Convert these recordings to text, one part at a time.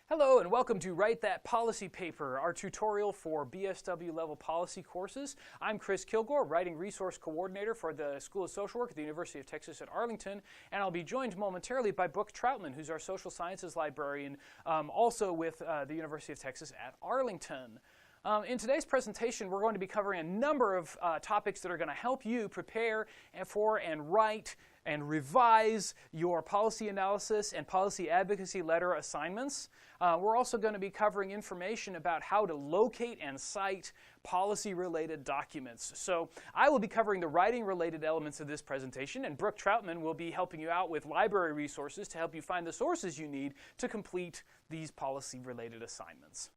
Hello and welcome to Write That Policy Paper, our tutorial for BSW level policy courses. I'm Chris Kilgore, Writing Resource Coordinator for the School of Social Work at the University of Texas at Arlington, and I'll be joined momentarily by Brooke Troutman, who's our Social Sciences Librarian, also with the University of Texas at Arlington. In today's presentation, we're going to be covering a number of topics that are going to help you prepare for and write and revise your policy analysis and policy advocacy letter assignments. We're also going to be covering information about how to locate and cite policy-related documents. So I will be covering the writing-related elements of this presentation, and Brooke Troutman will be helping you out with library resources to help you find the sources you need to complete these policy-related assignments.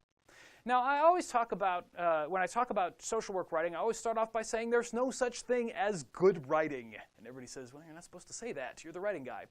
Now, I always talk about, when I talk about social work writing, I always start off by saying there's no such thing as good writing. And everybody says, well, you're not supposed to say that. You're the writing guy.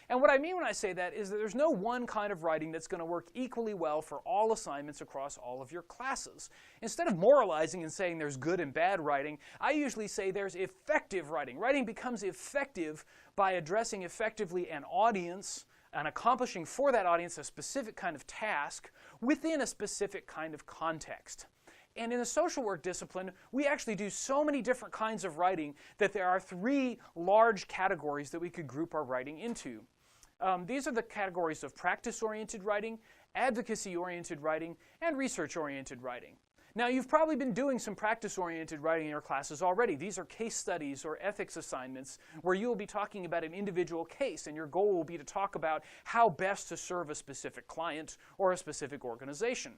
And what I mean when I say that is that there's no one kind of writing that's going to work equally well for all assignments across all of your classes. Instead of moralizing and saying there's good and bad writing, I usually say there's effective writing. Writing becomes effective by addressing effectively an audience and accomplishing for that audience a specific kind of task within a specific kind of context. And in the social work discipline, we actually do so many different kinds of writing that there are three large categories that we could group our writing into. These are the categories of practice-oriented writing, advocacy-oriented writing, and research-oriented writing. Now, you've probably been doing some practice-oriented writing in your classes already. These are case studies or ethics assignments where you will be talking about an individual case, and your goal will be to talk about how best to serve a specific client or a specific organization.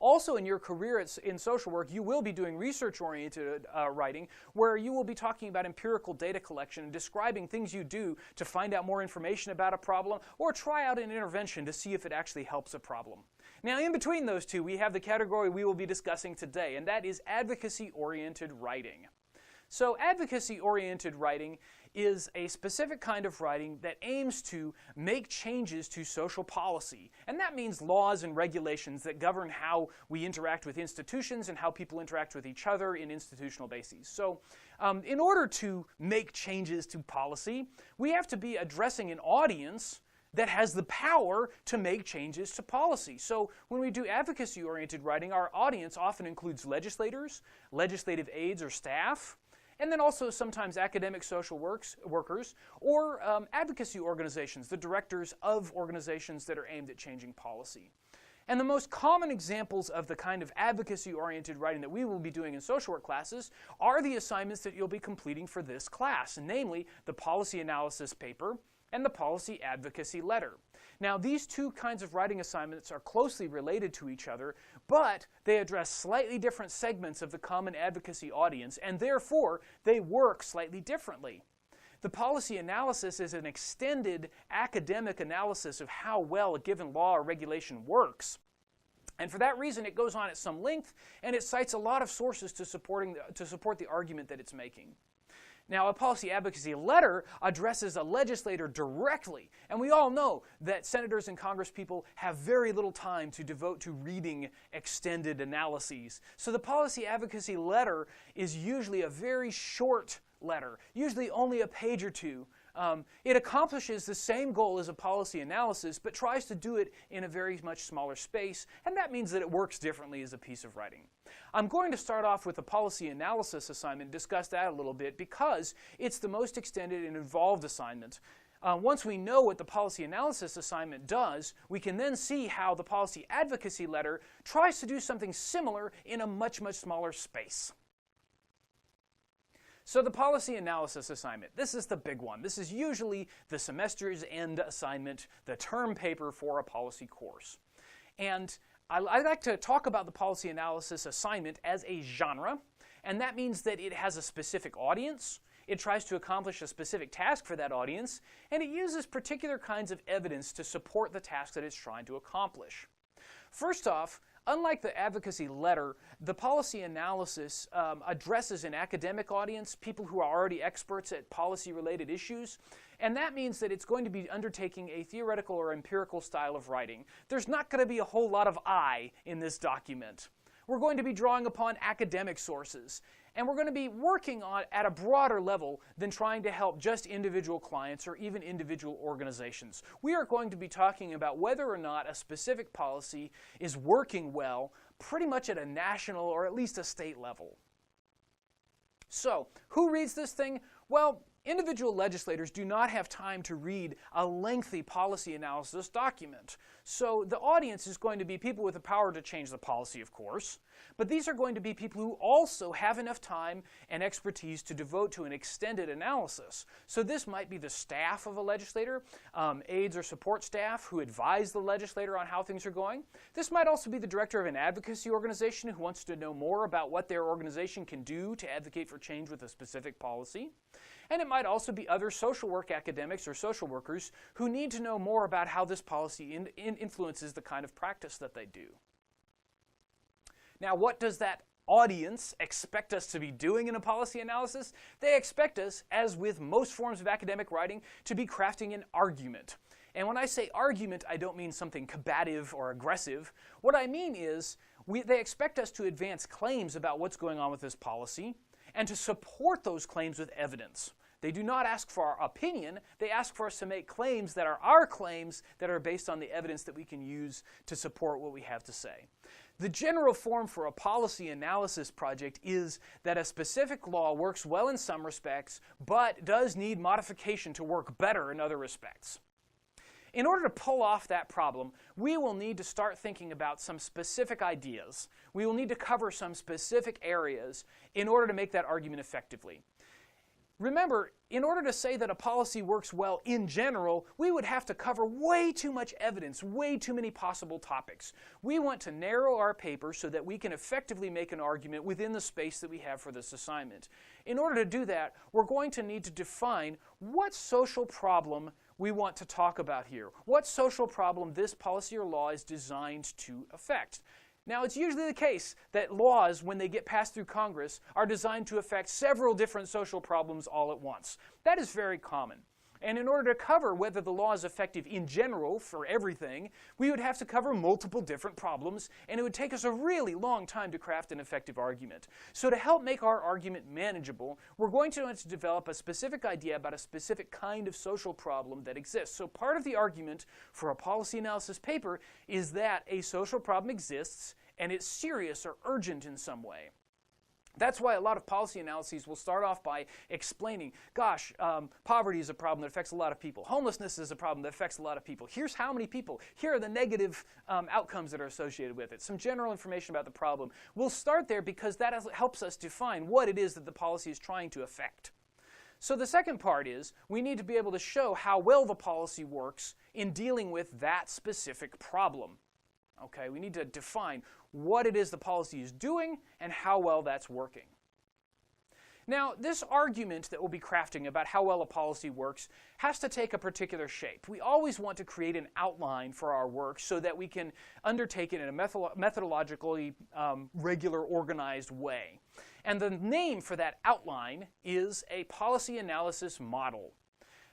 Also in your career in social work, you will be doing research-oriented writing where you will be talking about empirical data collection and describing things you do to find out more information about a problem or try out an intervention to see if it actually helps a problem. Now, in between those two, we have the category we will be discussing today, and that is advocacy-oriented writing. So advocacy-oriented writing is a specific kind of writing that aims to make changes to social policy. And that means laws and regulations that govern how we interact with institutions and how people interact with each other in institutional bases. So in order to make changes to policy, we have to be addressing an audience that has the power to make changes to policy. So when we do advocacy-oriented writing, our audience often includes legislators, legislative aides or staff, and then also sometimes academic social workers or advocacy organizations, the directors of organizations that are aimed at changing policy. And the most common examples of the kind of advocacy-oriented writing that we will be doing in social work classes are the assignments that you'll be completing for this class, namely the policy analysis paper and the policy advocacy letter. Now, these two kinds of writing assignments are closely related to each other, but they address slightly different segments of the common advocacy audience, and therefore they work slightly differently. The policy analysis is an extended academic analysis of how well a given law or regulation works. And for that reason, it goes on at some length, and it cites a lot of sources to support the argument that it's making. Now, a policy advocacy letter addresses a legislator directly, and we all know that senators and congresspeople have very little time to devote to reading extended analyses. So the policy advocacy letter is usually a very short letter, usually only a page or two. It accomplishes the same goal as a policy analysis, but tries to do it in a very much smaller space, and that means that it works differently as a piece of writing. I'm going to start off with a policy analysis assignment and discuss that a little bit because it's the most extended and involved assignment. Once we know what the policy analysis assignment does, we can then see how the policy advocacy letter tries to do something similar in a much, much smaller space. So the policy analysis assignment, this is the big one. This is usually the semester's end assignment, the term paper for a policy course. And I like to talk about the policy analysis assignment as a genre, and that means that it has a specific audience, it tries to accomplish a specific task for that audience, and it uses particular kinds of evidence to support the task that it's trying to accomplish. First off, unlike the advocacy letter, the policy analysis addresses an academic audience, people who are already experts at policy-related issues, and that means that it's going to be undertaking a theoretical or empirical style of writing. There's not going to be a whole lot of I in this document. We're going to be drawing upon academic sources, And we're going to be working on at a broader level than trying to help just individual clients or even individual organizations. We are going to be talking about whether or not a specific policy is working well pretty much at a national or at least a state level. So, who reads this thing? Well, individual legislators do not have time to read a lengthy policy analysis document. So the audience is going to be people with the power to change the policy, of course, but these are going to be people who also have enough time and expertise to devote to an extended analysis. So this might be the staff of a legislator, aides or support staff who advise the legislator on how things are going. This might also be the director of an advocacy organization who wants to know more about what their organization can do to advocate for change with a specific policy. And it might also be other social work academics or social workers who need to know more about how this policy influences the kind of practice that they do. Now, what does that audience expect us to be doing in a policy analysis? They expect us, as with most forms of academic writing, to be crafting an argument. And when I say argument, I don't mean something combative or aggressive. What I mean is they expect us to advance claims about what's going on with this policy and to support those claims with evidence. They do not ask for our opinion, they ask for us to make claims that are our claims that are based on the evidence that we can use to support what we have to say. The general form for a policy analysis project is that a specific law works well in some respects, but does need modification to work better in other respects. In order to pull off that problem, we will need to start thinking about some specific ideas. We will need to cover some specific areas in order to make that argument effectively. Remember, in order to say that a policy works well in general, we would have to cover way too much evidence, way too many possible topics. We want to narrow our paper so that we can effectively make an argument within the space that we have for this assignment. In order to do that, we're going to need to define what social problem we want to talk about here. What social problem this policy or law is designed to affect. Now, it's usually the case that laws, when they get passed through Congress, are designed to affect several different social problems all at once. That is very common. And in order to cover whether the law is effective in general for everything, we would have to cover multiple different problems, and it would take us a really long time to craft an effective argument. So to help make our argument manageable, we're going to want to develop a specific idea about a specific kind of social problem that exists. So part of the argument for a policy analysis paper is that a social problem exists, and it's serious or urgent in some way. That's why a lot of policy analyses will start off by explaining, gosh, poverty is a problem that affects a lot of people. Homelessness is a problem that affects a lot of people. Here's how many people. Here are the negative outcomes that are associated with it. Some general information about the problem. We'll start there because that helps us define what it is that the policy is trying to affect. So the second part is we need to be able to show how well the policy works in dealing with that specific problem. Okay, we need to define what it is the policy is doing and how well that's working. Now, this argument that we'll be crafting about how well a policy works has to take a particular shape. We always want to create an outline for our work so that we can undertake it in a methodologically regular, organized way. And the name for that outline is a policy analysis model.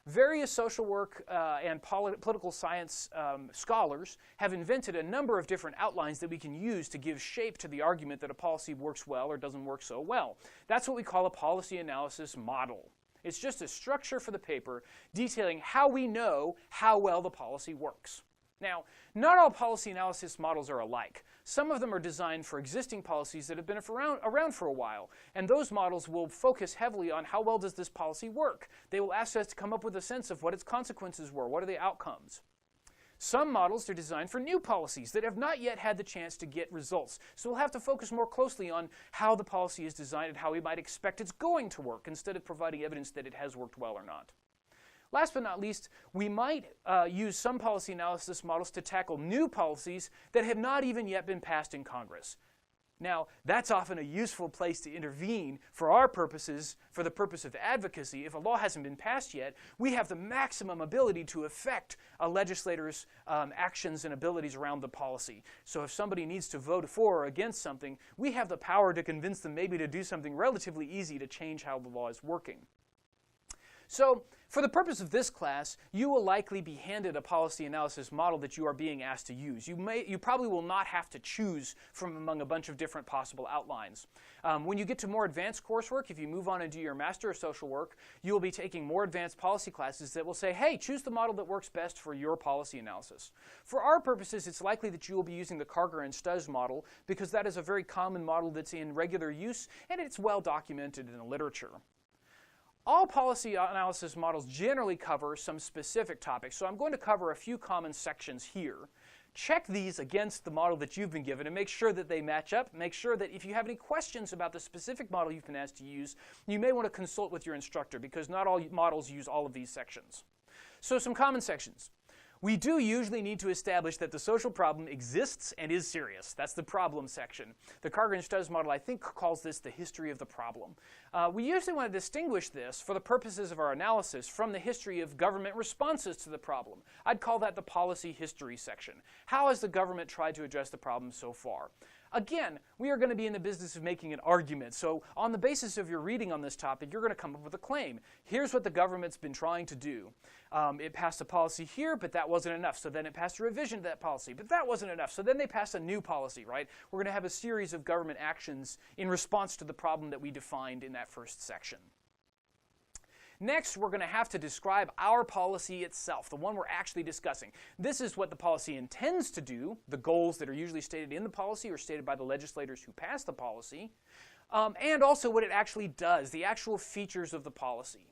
Various social work and political science scholars have invented a number of different outlines that we can use to give shape to the argument that a policy works well or doesn't work so well. That's what we call a policy analysis model. It's just a structure for the paper detailing how we know how well the policy works. Now, not all policy analysis models are alike. Some of them are designed for existing policies that have been around for a while, and those models will focus heavily on how well does this policy work. They will ask us to come up with a sense of what its consequences were, what are the outcomes. Some models are designed for new policies that have not yet had the chance to get results, so we'll have to focus more closely on how the policy is designed and how we might expect it's going to work instead of providing evidence that it has worked well or not. Last but not least, we might use some policy analysis models to tackle new policies that have not even yet been passed in Congress. Now, that's often a useful place to intervene for our purposes, for the purpose of advocacy. If a law hasn't been passed yet, we have the maximum ability to affect a legislator's actions and abilities around the policy. So if somebody needs to vote for or against something, we have the power to convince them maybe to do something relatively easy to change how the law is working. So, for the purpose of this class, you will likely be handed a policy analysis model that you are being asked to use. You probably will not have to choose from among a bunch of different possible outlines. When you get to more advanced coursework, if you move on and do your Master of Social Work, you will be taking more advanced policy classes that will say, hey, choose the model that works best for your policy analysis. For our purposes, it's likely that you will be using the Karger and Stubbs model because that is a very common model that's in regular use and it's well documented in the literature. All policy analysis models generally cover some specific topics, so I'm going to cover a few common sections here. Check these against the model that you've been given and make sure that they match up. Make sure that if you have any questions about the specific model you've been asked to use, you may want to consult with your instructor because not all models use all of these sections. So some common sections. We do usually need to establish that the social problem exists and is serious. That's the problem section. The Karger and Stubbs model, I think, calls this the history of the problem. We usually want to distinguish this for the purposes of our analysis from the history of government responses to the problem. I'd call that the policy history section. How has the government tried to address the problem so far? Again, we are going to be in the business of making an argument, so on the basis of your reading on this topic, you're going to come up with a claim. Here's what the government's been trying to do. It passed a policy here, but that wasn't enough, so then it passed a revision to that policy, but that wasn't enough, so then they passed a new policy, right? We're going to have a series of government actions in response to the problem that we defined in that first section. Next, we're going to have to describe our policy itself, the one we're actually discussing. This is what the policy intends to do, the goals that are usually stated in the policy or stated by the legislators who passed the policy, and also what it actually does, the actual features of the policy.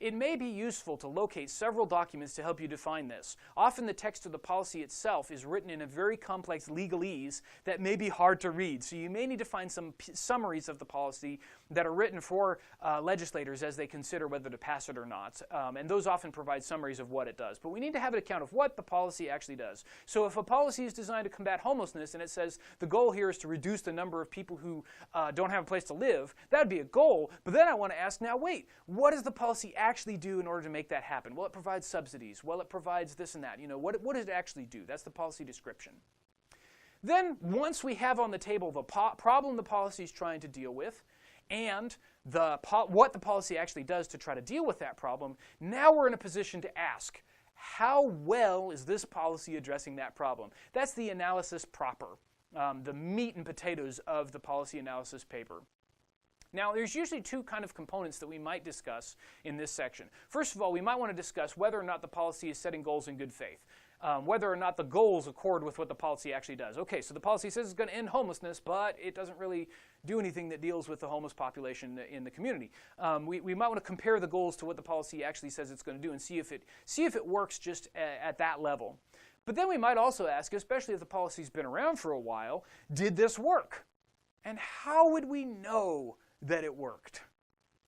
It may be useful to locate several documents to help you define this. Often the text of the policy itself is written in a very complex legalese that may be hard to read, so you may need to find some summaries of the policy that are written for legislators as they consider whether to pass it or not, and those often provide summaries of what it does. But we need to have an account of what the policy actually does. So if a policy is designed to combat homelessness and it says the goal here is to reduce the number of people who don't have a place to live, that would be a goal, but then I want to ask, now wait, what does the policy actually do in order to make that happen? Well, it provides subsidies. Well, it provides this and that. You know, what does it actually do? That's the policy description. Then, once we have on the table the problem the policy is trying to deal with and what the policy actually does to try to deal with that problem, now we're in a position to ask, how well is this policy addressing that problem? That's the analysis proper, the meat and potatoes of the policy analysis paper. Now, there's usually two kind of components that we might discuss in this section. First of all, we might want to discuss whether or not the policy is setting goals in good faith, whether or not the goals accord with what the policy actually does. Okay, so the policy says it's going to end homelessness, but it doesn't really do anything that deals with the homeless population in the community. We might want to compare the goals to what the policy actually says it's going to do and see if it works just at that level. But then we might also ask, especially if the policy's been around for a while, did this work? And how would we know that it worked?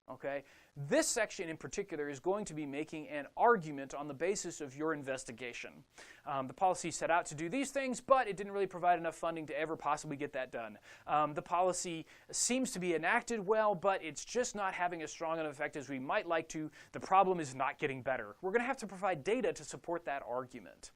Okay? This section in particular is going to be making an argument on the basis of your investigation. The policy set out to do these things, but it didn't really provide enough funding to ever possibly get that done. The policy seems to be enacted well, but it's just not having as strong an effect as we might like to. The problem is not getting better. We're going to have to provide data to support that argument.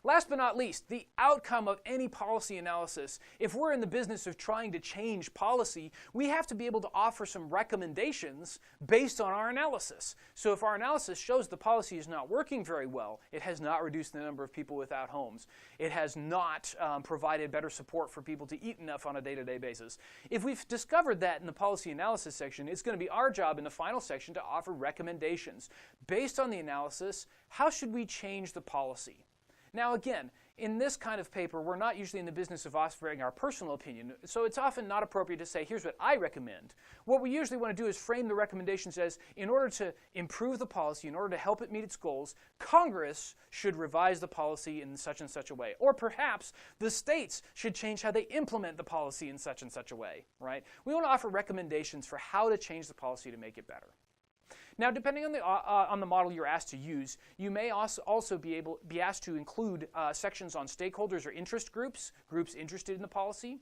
Last but not least, the outcome of any policy analysis. If we're in the business of trying to change policy, we have to be able to offer some recommendations based on our analysis. So if our analysis shows the policy is not working very well, it has not reduced the number of people without homes, it has not provided better support for people to eat enough on a day-to-day basis. If we've discovered that in the policy analysis section, it's going to be our job in the final section to offer recommendations. Based on the analysis, how should we change the policy? Now again, in this kind of paper, we're not usually in the business of offering our personal opinion, so it's often not appropriate to say, here's what I recommend. What we usually want to do is frame the recommendations as, in order to improve the policy, in order to help it meet its goals, Congress should revise the policy in such and such a way. Or perhaps the states should change how they implement the policy in such and such a way, right? We want to offer recommendations for how to change the policy to make it better. Now, depending on the model you're asked to use, you may also be asked to include sections on stakeholders or interest groups interested in the policy.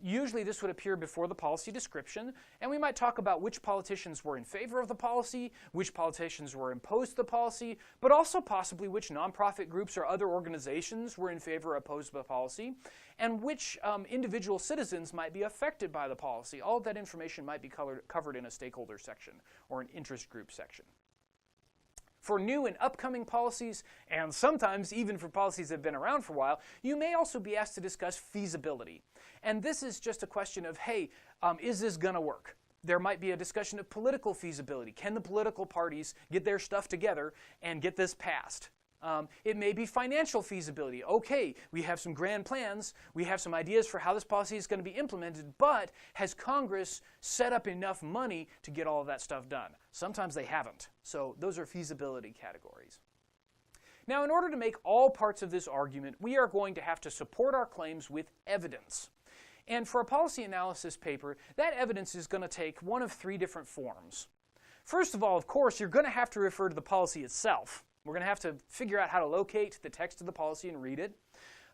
Usually this would appear before the policy description, and we might talk about which politicians were in favor of the policy, which politicians were opposed to the policy, but also possibly which nonprofit groups or other organizations were in favor or opposed to the policy, and which individual citizens might be affected by the policy. All of that information might be covered in a stakeholder section or an interest group section. For new and upcoming policies, and sometimes even for policies that have been around for a while, you may also be asked to discuss feasibility. And this is just a question of, hey, is this going to work? There might be a discussion of political feasibility. Can the political parties get their stuff together and get this passed? It may be financial feasibility. Okay, we have some grand plans, we have some ideas for how this policy is going to be implemented, but has Congress set up enough money to get all of that stuff done? Sometimes they haven't. So those are feasibility categories. Now, in order to make all parts of this argument, we are going to have to support our claims with evidence. And for a policy analysis paper, that evidence is going to take one of three different forms. First of all, of course, you're going to have to refer to the policy itself. We're going to have to figure out how to locate the text of the policy and read it.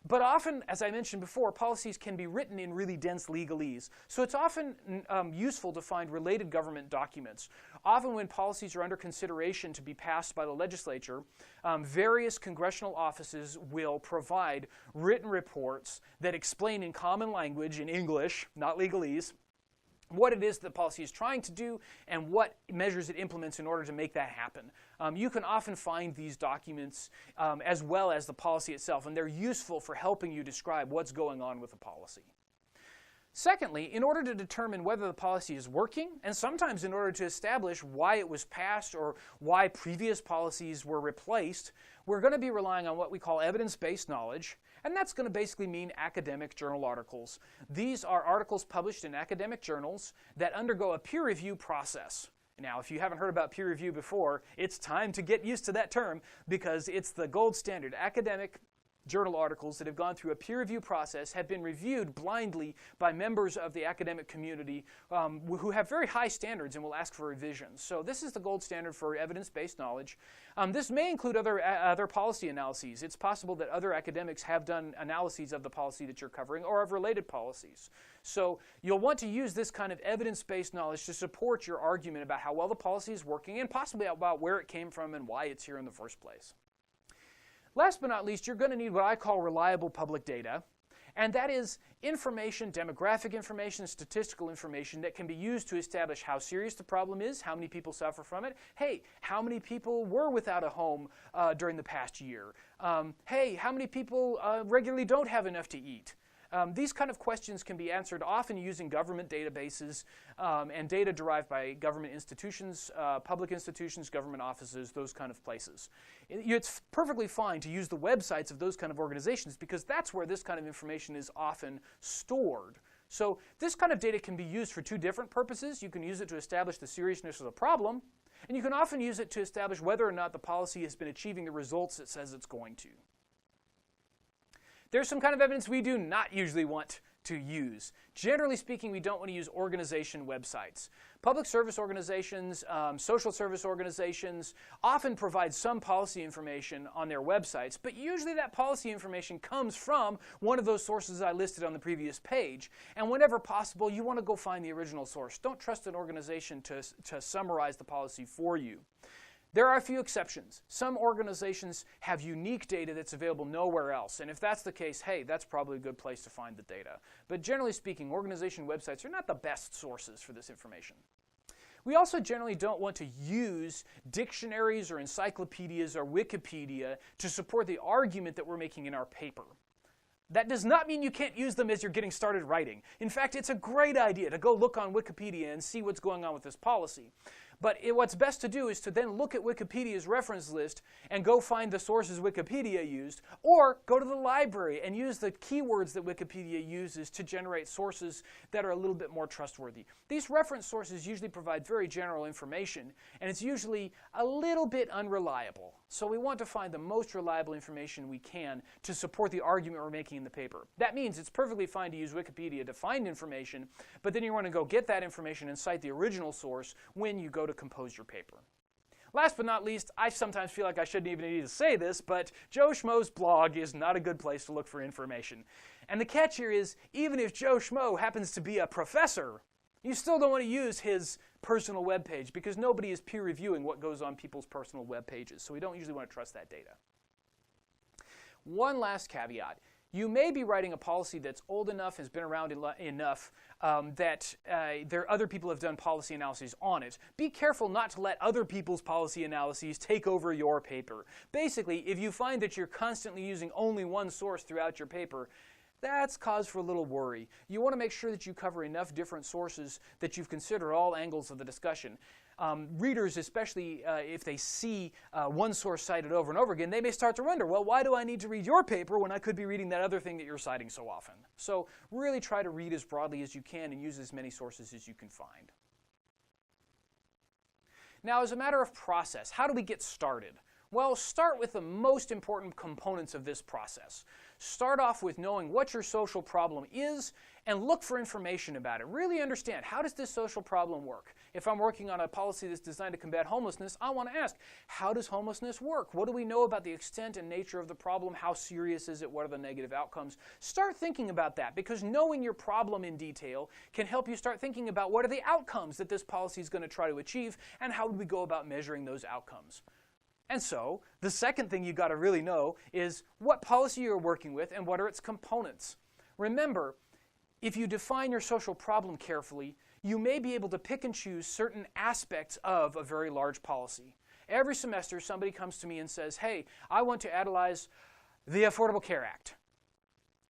But often, as I mentioned before, policies can be written in really dense legalese. So it's often useful to find related government documents. Often when policies are under consideration to be passed by the legislature, various congressional offices will provide written reports that explain in common language, in English, not legalese, what it is the policy is trying to do and what measures it implements in order to make that happen. You can often find these documents as well as the policy itself, and they're useful for helping you describe what's going on with the policy. Secondly, in order to determine whether the policy is working, and sometimes in order to establish why it was passed or why previous policies were replaced, we're going to be relying on what we call evidence-based knowledge, and that's going to basically mean academic journal articles. These are articles published in academic journals that undergo a peer review process. Now, if you haven't heard about peer review before, it's time to get used to that term because it's the gold standard. Academic journal articles that have gone through a peer review process have been reviewed blindly by members of the academic community who have very high standards and will ask for revisions. So this is the gold standard for evidence-based knowledge. This may include other policy analyses. It's possible that other academics have done analyses of the policy that you're covering or of related policies. So you'll want to use this kind of evidence-based knowledge to support your argument about how well the policy is working and possibly about where it came from and why it's here in the first place. Last but not least, you're going to need what I call reliable public data, and that is information, demographic information, statistical information that can be used to establish how serious the problem is, how many people suffer from it. Hey, how many people were without a home during the past year? Hey, how many people regularly don't have enough to eat? These kind of questions can be answered often using government databases and data derived by government institutions, public institutions, government offices, those kind of places. It's perfectly fine to use the websites of those kind of organizations because that's where this kind of information is often stored. So this kind of data can be used for two different purposes. You can use it to establish the seriousness of the problem, and you can often use it to establish whether or not the policy has been achieving the results it says it's going to. There's some kind of evidence we do not usually want to use. Generally speaking, we don't want to use organization websites. Public service organizations, social service organizations often provide some policy information on their websites, but usually that policy information comes from one of those sources I listed on the previous page. And whenever possible, you want to go find the original source. Don't trust an organization to summarize the policy for you. There are a few exceptions. Some organizations have unique data that's available nowhere else, and if that's the case, hey, that's probably a good place to find the data. But generally speaking, organization websites are not the best sources for this information. We also generally don't want to use dictionaries or encyclopedias or Wikipedia to support the argument that we're making in our paper. That does not mean you can't use them as you're getting started writing. In fact, it's a great idea to go look on Wikipedia and see what's going on with this policy. But what's best to do is to then look at Wikipedia's reference list and go find the sources Wikipedia used, or go to the library and use the keywords that Wikipedia uses to generate sources that are a little bit more trustworthy. These reference sources usually provide very general information, and it's usually a little bit unreliable. So we want to find the most reliable information we can to support the argument we're making in the paper. That means it's perfectly fine to use Wikipedia to find information, but then you want to go get that information and cite the original source when you go to compose your paper. Last but not least, I sometimes feel like I shouldn't even need to say this, but Joe Schmo's blog is not a good place to look for information. And the catch here is, even if Joe Schmo happens to be a professor, you still don't want to use his personal web page because nobody is peer reviewing what goes on people's personal web pages, so we don't usually want to trust that data. One last caveat. You may be writing a policy that's old enough, has been around enough that other people have done policy analyses on it. Be careful not to let other people's policy analyses take over your paper. Basically, if you find that you're constantly using only one source throughout your paper, that's cause for a little worry. You want to make sure that you cover enough different sources that you've considered all angles of the discussion. Readers, especially if they see one source cited over and over again, they may start to wonder, well, why do I need to read your paper when I could be reading that other thing that you're citing so often? So really try to read as broadly as you can and use as many sources as you can find. Now, as a matter of process, how do we get started? Well, start with the most important components of this process. Start off with knowing what your social problem is and look for information about it. Really understand, how does this social problem work? If I'm working on a policy that's designed to combat homelessness, I want to ask, how does homelessness work? What do we know about the extent and nature of the problem? How serious is it? What are the negative outcomes? Start thinking about that, because knowing your problem in detail can help you start thinking about what are the outcomes that this policy is going to try to achieve and how do we go about measuring those outcomes. And so, the second thing you've got to really know is what policy you're working with and what are its components. Remember, if you define your social problem carefully, you may be able to pick and choose certain aspects of a very large policy. Every semester, somebody comes to me and says, hey, I want to analyze the Affordable Care Act.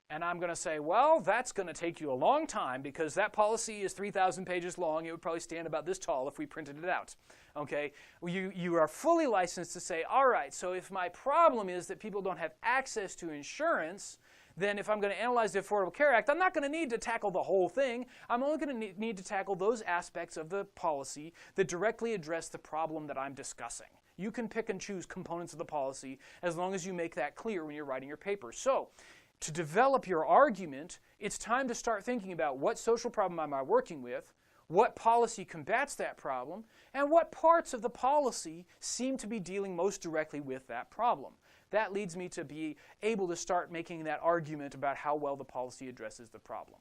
And I'm going to say, well, that's going to take you a long time because that policy is 3,000 pages long. It would probably stand about this tall if we printed it out. Okay? You are fully licensed to say, all right, so if my problem is that people don't have access to insurance, then if I'm going to analyze the Affordable Care Act, I'm not going to need to tackle the whole thing. I'm only going to need to tackle those aspects of the policy that directly address the problem that I'm discussing. You can pick and choose components of the policy as long as you make that clear when you're writing your paper. So, to develop your argument, it's time to start thinking about what social problem am I working with, what policy combats that problem, and what parts of the policy seem to be dealing most directly with that problem. That leads me to be able to start making that argument about how well the policy addresses the problem.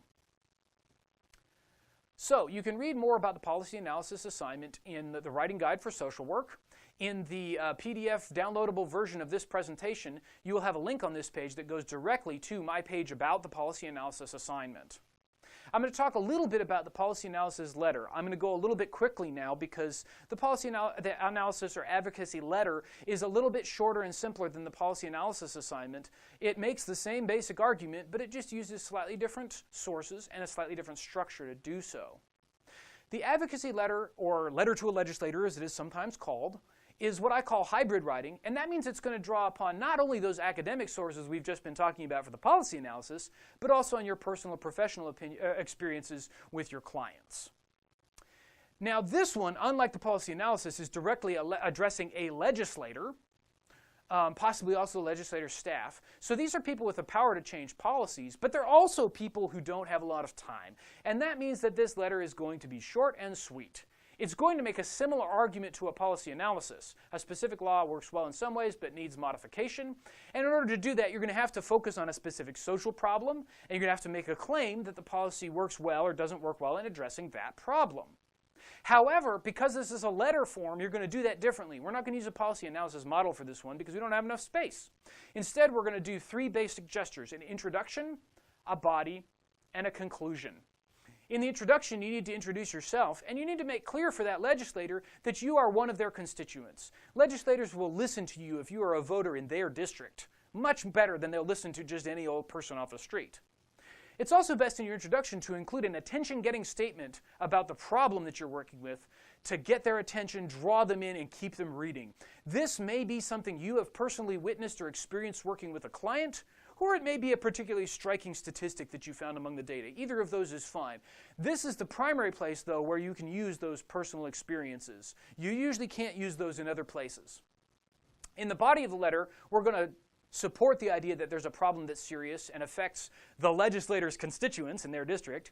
So, you can read more about the policy analysis assignment in the Writing Guide for Social Work. In the PDF downloadable version of this presentation, you will have a link on this page that goes directly to my page about the policy analysis assignment. I'm going to talk a little bit about the policy analysis letter. I'm going to go a little bit quickly now because the policy analysis or advocacy letter is a little bit shorter and simpler than the policy analysis assignment. It makes the same basic argument, but it just uses slightly different sources and a slightly different structure to do so. The advocacy letter, or letter to a legislator as it is sometimes called, is what I call hybrid writing, and that means it's going to draw upon not only those academic sources we've just been talking about for the policy analysis, but also on your personal and professional experiences with your clients. Now this one, unlike the policy analysis, is directly addressing a legislator, possibly also legislator's staff. So these are people with the power to change policies, but they're also people who don't have a lot of time. And that means that this letter is going to be short and sweet. It's going to make a similar argument to a policy analysis. A specific law works well in some ways but needs modification. And in order to do that, you're going to have to focus on a specific social problem, and you're going to have to make a claim that the policy works well or doesn't work well in addressing that problem. However, because this is a letter form, you're going to do that differently. We're not going to use a policy analysis model for this one because we don't have enough space. Instead, we're going to do three basic gestures: an introduction, a body, and a conclusion. In the introduction, you need to introduce yourself, and you need to make clear for that legislator that you are one of their constituents. Legislators will listen to you if you are a voter in their district, much better than they'll listen to just any old person off the street. It's also best in your introduction to include an attention-getting statement about the problem that you're working with to get their attention, draw them in, and keep them reading. This may be something you have personally witnessed or experienced working with a client, or it may be a particularly striking statistic that you found among the data. Either of those is fine. This is the primary place, though, where you can use those personal experiences. You usually can't use those in other places. In the body of the letter, we're going to support the idea that there's a problem that's serious and affects the legislator's constituents in their district.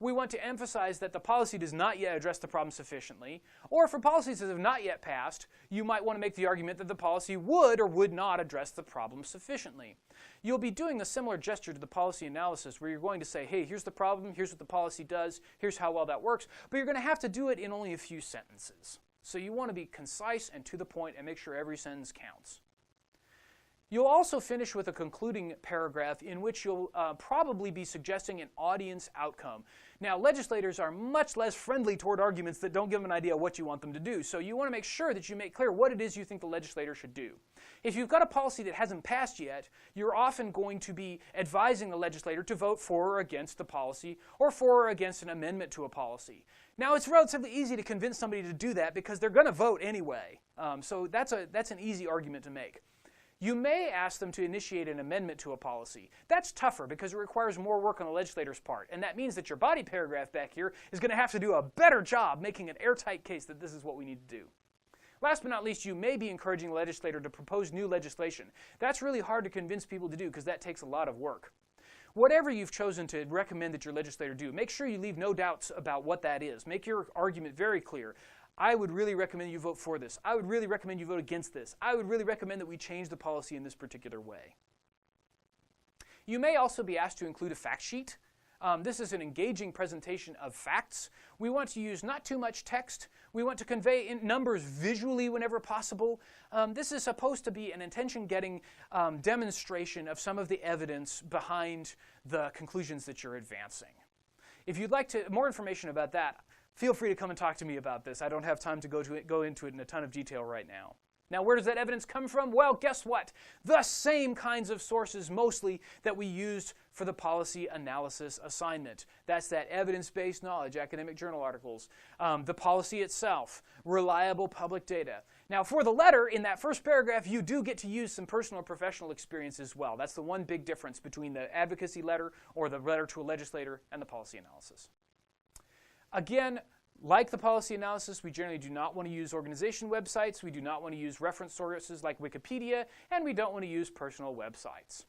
We want to emphasize that the policy does not yet address the problem sufficiently, or for policies that have not yet passed, you might want to make the argument that the policy would or would not address the problem sufficiently. You'll be doing a similar gesture to the policy analysis where you're going to say, hey, here's the problem, here's what the policy does, here's how well that works, but you're going to have to do it in only a few sentences. So you want to be concise and to the point and make sure every sentence counts. You'll also finish with a concluding paragraph in which you'll probably be suggesting an audience outcome. Now, legislators are much less friendly toward arguments that don't give them an idea of what you want them to do, so you want to make sure that you make clear what it is you think the legislator should do. If you've got a policy that hasn't passed yet, you're often going to be advising the legislator to vote for or against the policy or for or against an amendment to a policy. Now, it's relatively easy to convince somebody to do that because they're going to vote anyway, so that's an easy argument to make. You may ask them to initiate an amendment to a policy. That's tougher because it requires more work on the legislator's part, and that means that your body paragraph back here is going to have to do a better job making an airtight case that this is what we need to do. Last but not least, you may be encouraging the legislator to propose new legislation. That's really hard to convince people to do because that takes a lot of work. Whatever you've chosen to recommend that your legislator do, make sure you leave no doubts about what that is. Make your argument very clear. I would really recommend you vote for this. I would really recommend you vote against this. I would really recommend that we change the policy in this particular way. You may also be asked to include a fact sheet. This is an engaging presentation of facts. We want to use not too much text. We want to convey numbers visually whenever possible. This is supposed to be an attention-getting demonstration of some of the evidence behind the conclusions that you're advancing. If you'd like more information about that, feel free to come and talk to me about this. I don't have time to go into it in a ton of detail right now. Now, where does that evidence come from? Well, guess what? The same kinds of sources mostly that we used for the policy analysis assignment. That's that evidence-based knowledge, academic journal articles, the policy itself, reliable public data. Now, for the letter, in that first paragraph, you do get to use some personal or professional experience as well. That's the one big difference between the advocacy letter or the letter to a legislator and the policy analysis. Again, like the policy analysis, we generally do not want to use organization websites, we do not want to use reference sources like Wikipedia, and we don't want to use personal websites.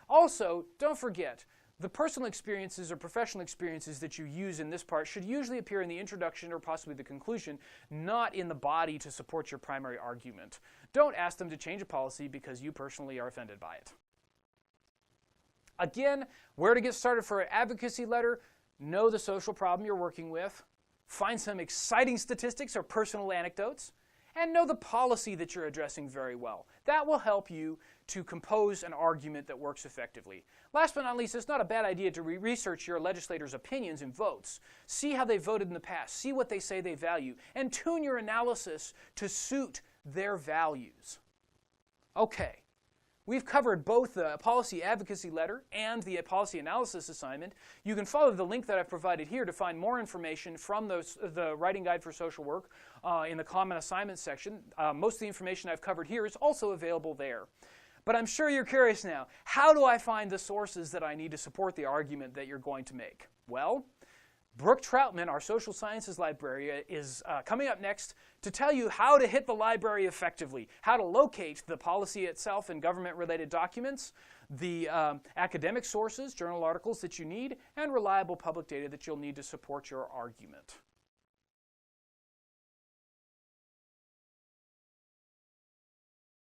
Also, don't forget, the personal experiences or professional experiences that you use in this part should usually appear in the introduction or possibly the conclusion, not in the body to support your primary argument. Don't ask them to change a policy because you personally are offended by it. Again, where to get started for an advocacy letter? Know the social problem you're working with. Find some exciting statistics or personal anecdotes, and know the policy that you're addressing very well. That will help you to compose an argument that works effectively. Last but not least, it's not a bad idea to research your legislators' opinions and votes. See how they voted in the past, see what they say they value, and tune your analysis to suit their values. Okay. We've covered both the policy advocacy letter and the policy analysis assignment. You can follow the link that I've provided here to find more information from the Writing Guide for Social Work in the Common Assignments section. Most of the information I've covered here is also available there. But I'm sure you're curious now, how do I find the sources that I need to support the argument that you're going to make? Well, Brooke Troutman, our social sciences librarian, is coming up next to tell you how to hit the library effectively, how to locate the policy itself and government-related documents, the academic sources, journal articles that you need, and reliable public data that you'll need to support your argument.